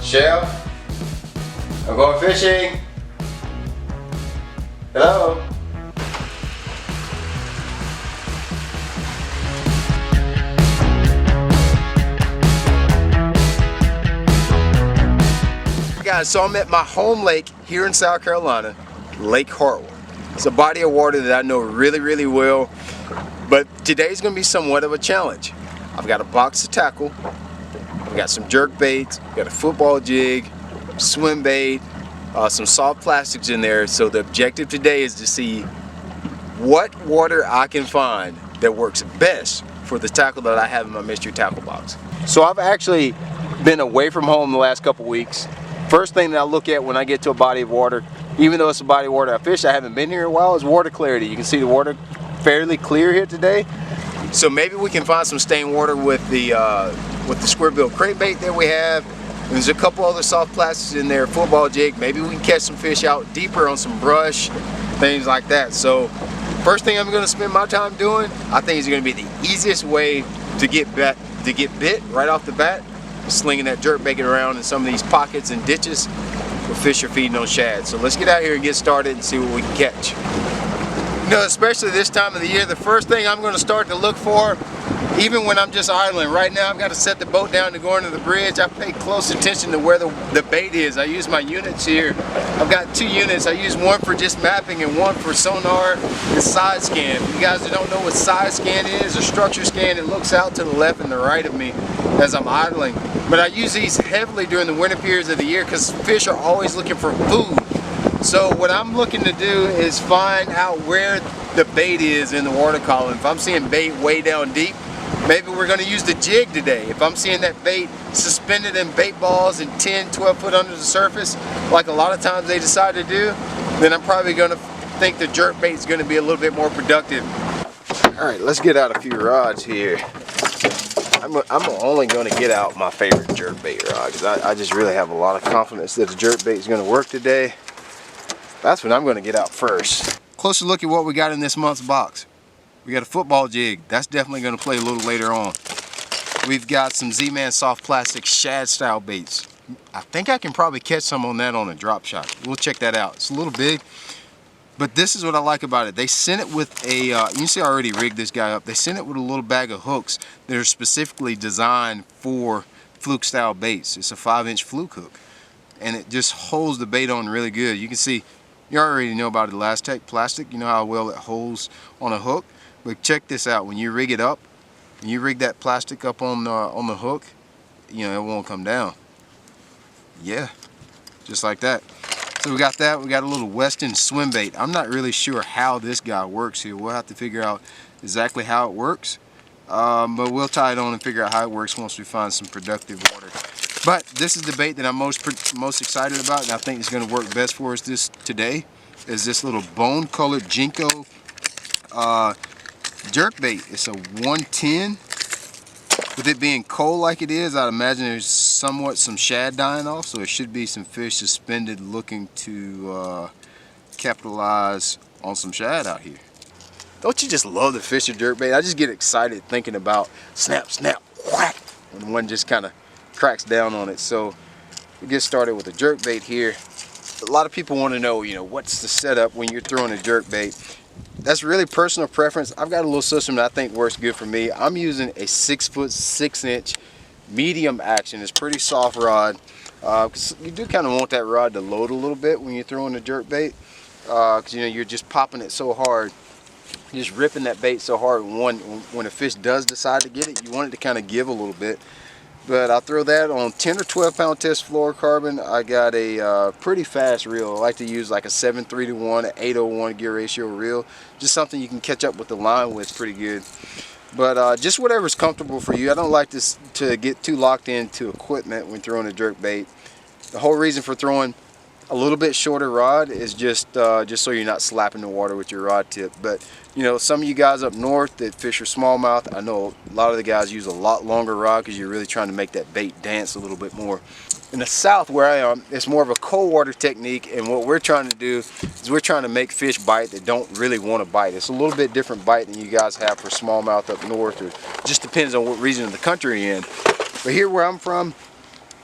Shell? I'm going fishing. Hello? Guys, so I'm at my home lake here in South Carolina, Lake Hartwell. It's a body of water that I know really well, but today's going to be somewhat of a challenge. I've got a box of tackle, I've got some jerk baits, got a football jig, swim bait, some soft plastics in there. So the objective today is to see what water I can find that works best for the tackle that I have in my mystery tackle box. So I've actually been away from home the last couple weeks. First thing that I look at when I get to a body of water, even though it's a body of water I fish, I haven't been here in a while, is water clarity. You can see the water fairly clear here today. So maybe we can find some stained water with the square-billed crankbait that we have. There's a couple other soft plastics in there, football jig. Maybe we can catch some fish out deeper on some brush, things like that. So first thing I'm going to spend my time doing, I think is going to be the easiest way to get bit right off the bat, slinging that jerk bait around in some of these pockets and ditches where fish are feeding on shad. So let's get out here and get started and see what we can catch. You know, especially this time of the year, the first thing I'm going to start to look for, even when I'm just idling. Right now I've got to set the boat down to go into the bridge. I pay close attention to where the bait is. I use my units here. I've got two units. I use one for just mapping and one for sonar and side scan. For you guys that don't know what side scan is, a structure scan, it looks out to the left and the right of me as I'm idling. But I use these heavily during the winter periods of the year because fish are always looking for food. So what I'm looking to do is find out where the bait is in the water column. If I'm seeing bait way down deep, maybe we're going to use the jig today. If I'm seeing that bait suspended in bait balls and 10, 12 foot under the surface, like a lot of times they decide to do, then I'm probably going to think the jerk bait is going to be a little bit more productive. Alright, let's get out a few rods here. I'm only going to get out my favorite jerk bait rod because I just really have a lot of confidence that the jerk bait is going to work today. That's what I'm going to get out first. Closer look at what we got in this month's box. We got a football jig. That's definitely going to play a little later on. We've got some Z-Man soft plastic shad style baits. I think I can probably catch some on that on a drop shot. We'll check that out. It's a little big, but this is what I like about it. They sent it with a, you can see I already rigged this guy up. They sent it with a little bag of hooks that are specifically designed for fluke style baits. It's a 5-inch fluke hook, and it just holds the bait on really good. You can see, you already know about Elastec plastic. You know how well it holds on a hook. But check this out. When you rig it up, when you rig that plastic up on the hook, you know, it won't come down. Yeah, just like that. So we got that. We got a little Weston swim bait. I'm not really sure how this guy works here. We'll have to figure out exactly how it works. But we'll tie it on and figure out how it works once we find some productive water. But this is the bait that I'm most excited about, and I think it's going to work best for us today. Is this little bone-colored Jinko jerk bait. It's a 110. With it being cold like it is, I'd imagine there's somewhat some shad dying off, so there should be some fish suspended looking to capitalize on some shad out here. Don't you just love the fish of jerk bait? I just get excited thinking about snap, snap, whack, when one just kind of cracks down on it. So we get started with the jerk bait here. A lot of people want to know, you know, what's the setup when you're throwing a jerk bait. That's really personal preference. I've got a little system that I think works good for me. I'm using a 6-foot 6-inch medium action. It's pretty soft rod. Cause you do kind of want that rod to load a little bit when you're throwing the jerk bait. Cause you know, you're just popping it so hard, just ripping that bait so hard. When a fish does decide to get it, you want it to kind of give a little bit. But I'll throw that on 10 or 12 pound test fluorocarbon. I got a pretty fast reel. I like to use like a 7.3 to 1, an 8:1 gear ratio reel. Just something you can catch up with the line with pretty good. But just whatever's comfortable for you. I don't like this to get too locked into equipment when throwing a jerk bait. The whole reason for throwing a little bit shorter rod is just so you're not slapping the water with your rod tip. But you know, some of you guys up north that fish for smallmouth, I know a lot of the guys use a lot longer rod because you're really trying to make that bait dance a little bit more. In the south where I am, it's more of a cold water technique, and what we're trying to do is we're trying to make fish bite that don't really want to bite. It's a little bit different bite than you guys have for smallmouth up north, or just depends on what region of the country you're in. But here where I'm from,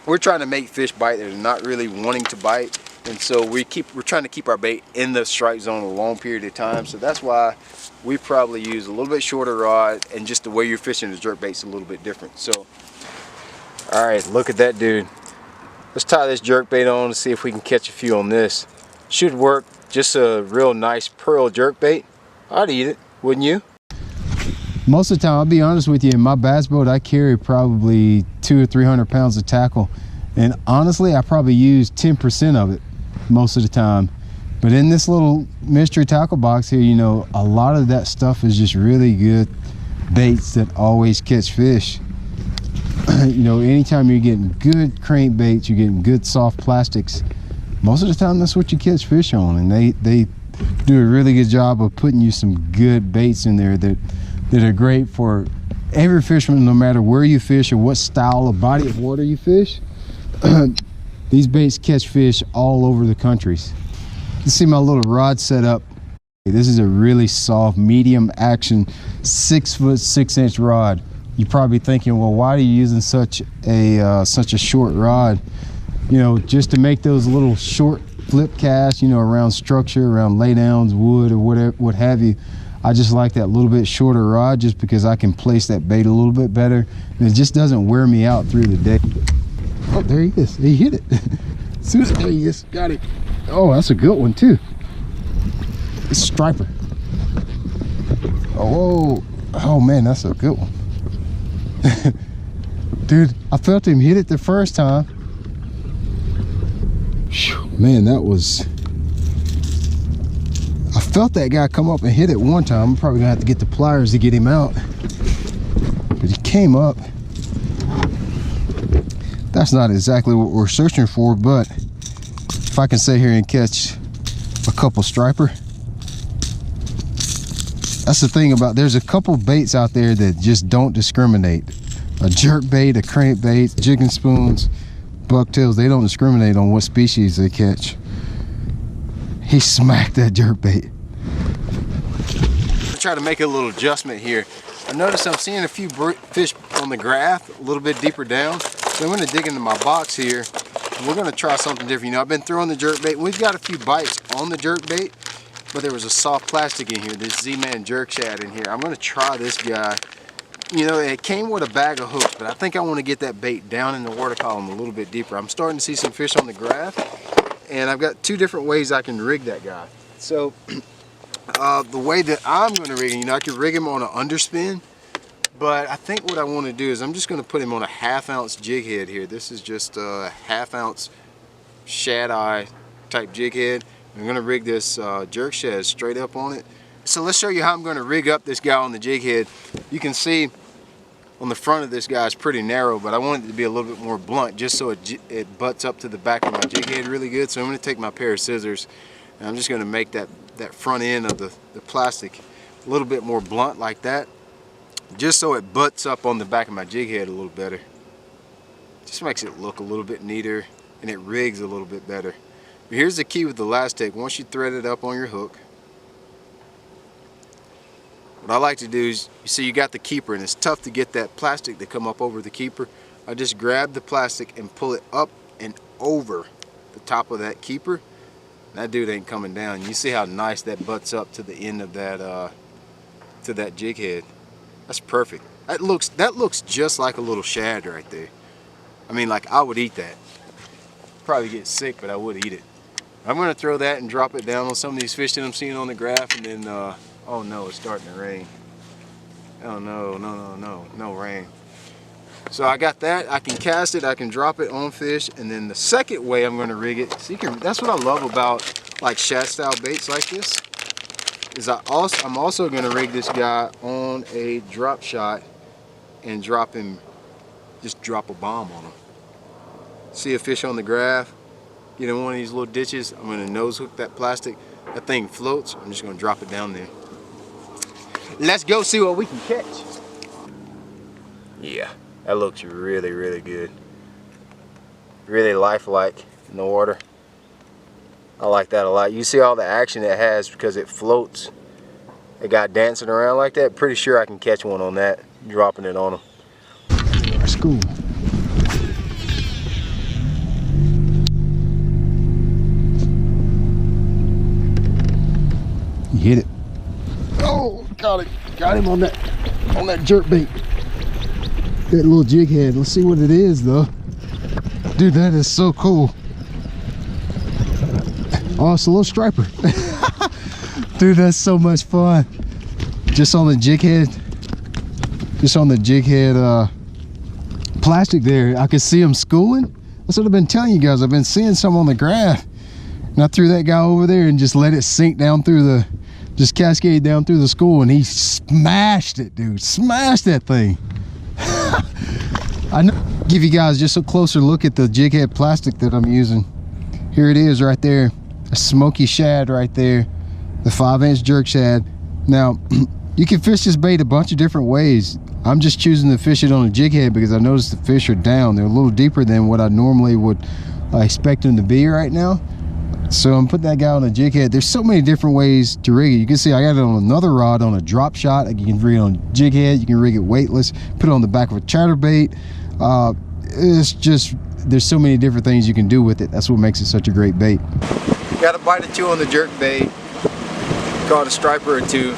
we're trying to make fish bite that are not really wanting to bite, and so we're trying to keep our bait in the strike zone a long period of time. So that's why we probably use a little bit shorter rod, and just the way you're fishing the jerkbait's a little bit different. So, all right, look at that dude. Let's tie this jerkbait on to see if we can catch a few on this. Should work. Just a real nice pearl jerkbait. I'd eat it, wouldn't you? Most of the time, I'll be honest with you, in my bass boat, I carry probably 200 or 300 pounds of tackle. And honestly, I probably use 10% of it most of the time. But in this little mystery tackle box here, you know, a lot of that stuff is just really good baits that always catch fish. You know, anytime you're getting good crankbaits, you're getting good soft plastics, most of the time that's what you catch fish on. And they do a really good job of putting you some good baits in there that are great for every fisherman, no matter where you fish or what style of body of water you fish. These baits catch fish all over the countries. You see my little rod setup. This is a really soft, medium action, 6 foot 6 inch rod. You're probably thinking, well, why are you using such a short rod? You know, just to make those little short flip casts, you know, around structure, around laydowns, wood, or whatever, what have you. I just like that little bit shorter rod just because I can place that bait a little bit better, and it just doesn't wear me out through the day. Oh, there he is. He hit it. There he is. Got it. Oh, that's a good one too. It's a striper. Oh man, that's a good one. Dude, I felt him hit it the first time. Whew, man, that was... I felt that guy come up and hit it one time. I'm probably gonna have to get the pliers to get him out. But he came up. That's not exactly what we're searching for, but if I can sit here and catch a couple striper. That's the thing about, there's a couple baits out there that just don't discriminate. A jerkbait, a crankbait, jigging spoons, bucktails, they don't discriminate on what species they catch. He smacked that jerkbait. I'll try to make a little adjustment here. I noticed I'm seeing a few fish on the graph a little bit deeper down. So I'm going to dig into my box here, and we're going to try something different. You know, I've been throwing the jerkbait. We've got a few bites on the jerkbait, but there was a soft plastic in here, this Z-Man jerk shad in here. I'm going to try this guy. You know, it came with a bag of hooks, but I think I want to get that bait down in the water column a little bit deeper. I'm starting to see some fish on the graph, and I've got 2 different ways I can rig that guy. So the way that I'm going to rig him, you know, I could rig him on an underspin, but I think what I want to do is I'm just going to put him on a 1/2 ounce jig head here. This is just a 1/2 ounce shad eye type jig head. I'm going to rig this jerk shad straight up on it. So let's show you how I'm going to rig up this guy on the jig head. You can see on the front of this guy is pretty narrow, but I want it to be a little bit more blunt just so it butts up to the back of my jig head really good. So I'm going to take my pair of scissors and I'm just going to make that front end of the plastic a little bit more blunt like that, just so it butts up on the back of my jig head a little better. Just makes it look a little bit neater, and it rigs a little bit better. But here's the key with the elastic. Once you thread it up on your hook, what I like to do is, you see you got the keeper, and it's tough to get that plastic to come up over the keeper. I just grab the plastic and pull it up and over the top of that keeper. That dude ain't coming down. You see how nice that butts up to the end of that to that jig head. That's perfect. That looks just like a little shad right there. I mean, like, I would eat that. Probably get sick, but I would eat it. I'm gonna throw that and drop it down on some of these fish that I'm seeing on the graph, and then oh no, it's starting to rain. Oh no, no rain. So I got that. I can cast it, I can drop it on fish, and then the second way I'm gonna rig it, so that's what I love about like shad style baits like this, is I'm also gonna rig this guy on a drop shot and drop him, just drop a bomb on him. See a fish on the graph, get in one of these little ditches, I'm gonna nose hook that plastic. That thing floats, I'm just gonna drop it down there. Let's go see what we can catch. Yeah, that looks really, really good. Really lifelike in the water. I like that a lot. You see all the action it has because it floats. It got dancing around like that. Pretty sure I can catch one on that, dropping it on them. Our school. get it. Oh, got it. Got him on that jerkbait. That little jig head. Let's see what it is though. Dude, that is so cool. Oh, it's a little striper. Dude, that's so much fun. Just on the jig head. Just on the jig head plastic there. I could see them schooling. That's what I've been telling you guys. I've been seeing some on the graph. And I threw that guy over there and just let it sink down through the, just cascade down through the school, and he smashed it, dude. Smashed that thing. I know. Give you guys just a closer look at the jig head plastic that I'm using. Here it is right there. A smoky shad right there. The 5-inch jerk shad. Now, you can fish this bait a bunch of different ways. I'm just choosing to fish it on a jig head because I noticed the fish are down. They're a little deeper than what I normally would expect them to be right now. So I'm putting that guy on a jig head. There's so many different ways to rig it. You can see I got it on another rod on a drop shot. You can rig it on a jig head. You can rig it weightless. Put it on the back of a chatterbait. It's just, there's so many different things you can do with it. That's what makes it such a great bait. Got a bite or two on the jerk bait. Caught a striper or two.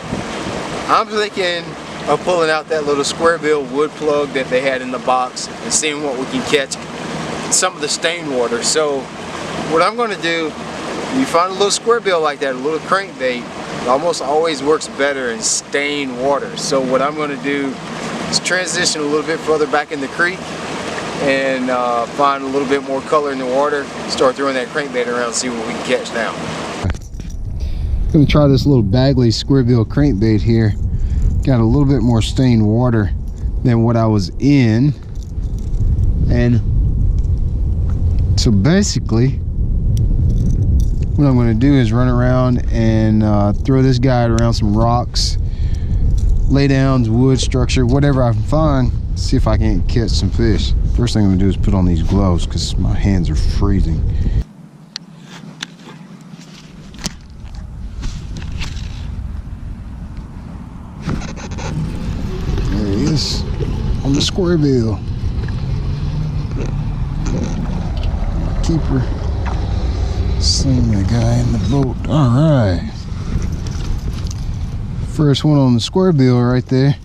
I'm thinking of pulling out that little square bill wood plug that they had in the box and seeing what we can catch some of the stain water. So what I'm going to do, you find a little square bill like that, a little crankbait, it almost always works better in stained water. So what I'm going to do is transition a little bit further back in the creek and find a little bit more color in the water, start throwing that crankbait around, see what we can catch now. I'm going to try this little Bagley square bill crankbait here. Got a little bit more stained water than what I was in, and so basically what I'm going to do is run around and throw this guy around some rocks, lay downs, wood structure, whatever I can find, see if I can't catch some fish. First thing I'm going to do is put on these gloves because my hands are freezing. There he is on the square bill. Keeper. Sling the guy in the boat. All right. First one on the square bill right there.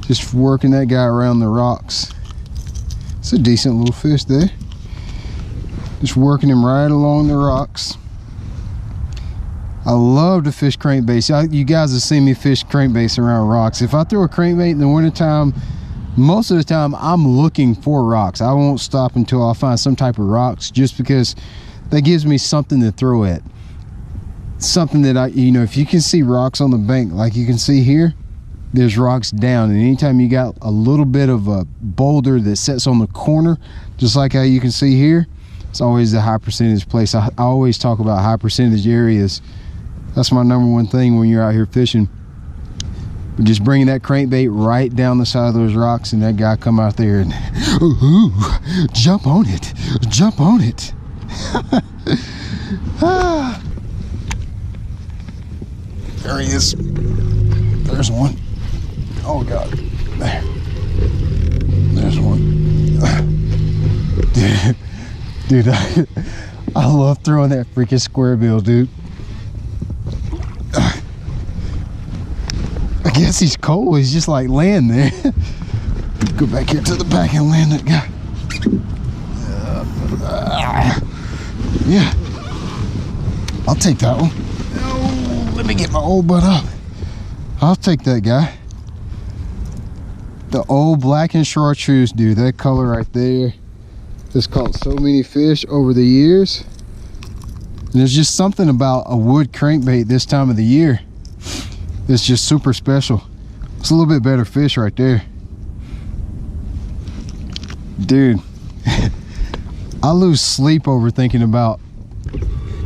Just working that guy around the rocks. It's a decent little fish there. Just working him right along the rocks. I love to fish crankbaits. You guys have seen me fish crankbaits around rocks. If I throw a crankbait in the wintertime, most of the time I'm looking for rocks. I won't stop until I find some type of rocks, just because that gives me something to throw at. Something that if you can see rocks on the bank, like you can see here, there's rocks down, and anytime you got a little bit of a boulder that sits on the corner, just like how you can see here, it's always a high percentage place. I always talk about high percentage areas. That's my #1 thing when you're out here fishing. But just bringing that crankbait right down the side of those rocks, and that guy come out there and ooh, jump on it, jump on it. There he is. There's one. Oh God. There. There's one. Dude, I love throwing that freaking square bill, dude. I guess he's cold. He's just like laying there. Go back here to the back and land that guy. Yeah. I'll take that one. Oh, let me get my old butt up. I'll take that guy. The old black and chartreuse, dude. That color right there has caught so many fish over the years. And there's just something about a wood crankbait this time of the year. It's just super special. It's a little bit better fish right there. Dude, I lose sleep over thinking about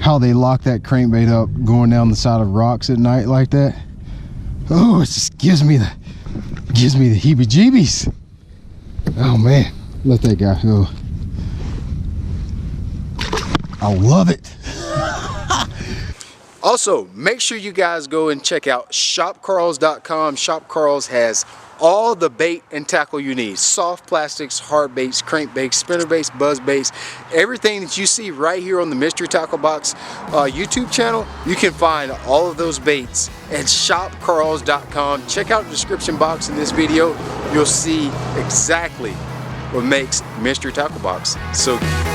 how they lock that crankbait up going down the side of rocks at night like that. Oh, it just gives me the heebie-jeebies. Oh man, let that guy go. I love it. Also, make sure you guys go and check out shopcarls.com. Shop Carls has all the bait and tackle you need. Soft plastics, hard baits, crankbaits, spinner baits, buzz baits, everything that you see right here on the Mystery Tackle Box YouTube channel, you can find all of those baits at shopcarls.com. Check out the description box in this video. You'll see exactly what makes Mystery Tackle Box so good.